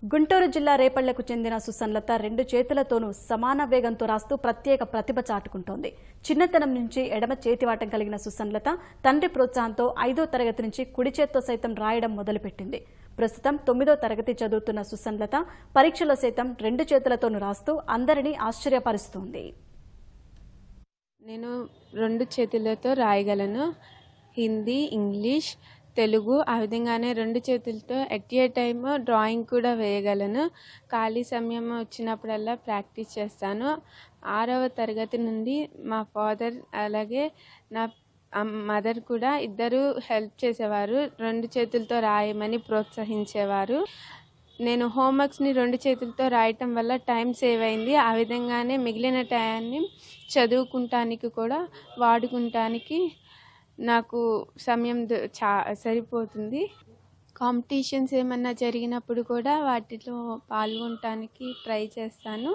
గుంటూరు జిల్లా రేపళ్లకు చెందిన సుసన్లత రెండు చేతులతోనూ సమాన వేగంతో రాస్తూ ప్రత్యేక ప్రతిభ చాటుకుంటోంది. చిన్నతనం నుంచి ఎడమ చేతివాటం కలిగిన సుసన్లత తండ్రి ప్రోత్సాహంతో 5వ తరగతి నుంచి కుడి చేత్తో సైతం రాయడం మొదలుపెట్టింది. ప్రస్తుతం 9వ తరగతి చదువుతున్న సుసన్లత పరీక్షలో సైతం రెండు చేతులతోనూ రాస్తూ అందరినీ ఆశ్చర్యపరుస్తోంది. నేను రెండు చేతులతో రాయగలను. హిందీ, ఇంగ్లీష్, తెలుగు ఆ విధంగానే రెండు చేతులతో ఎట్ ఏ టైమ్ డ్రాయింగ్ కూడా వేయగలను. ఖాళీ సమయం వచ్చినప్పుడల్లా ప్రాక్టీస్ చేస్తాను. 6వ తరగతి నుండి మా ఫాదర్ అలాగే నా మదర్ కూడా ఇద్దరు హెల్ప్ చేసేవారు. రెండు చేతులతో రాయమని ప్రోత్సహించేవారు. నేను హోంవర్క్స్ని రెండు చేతులతో రాయటం వల్ల టైం సేవ్ అయింది. ఆ విధంగానే మిగిలిన టైంని చదువుకుంటానికి కూడా వాడుకుంటానికి నాకు సమయం సరిపోతుంది. కాంపిటీషన్స్ ఏమన్నా జరిగినప్పుడు కూడా వాటిలో పాల్గొనటానికి ట్రై చేస్తాను.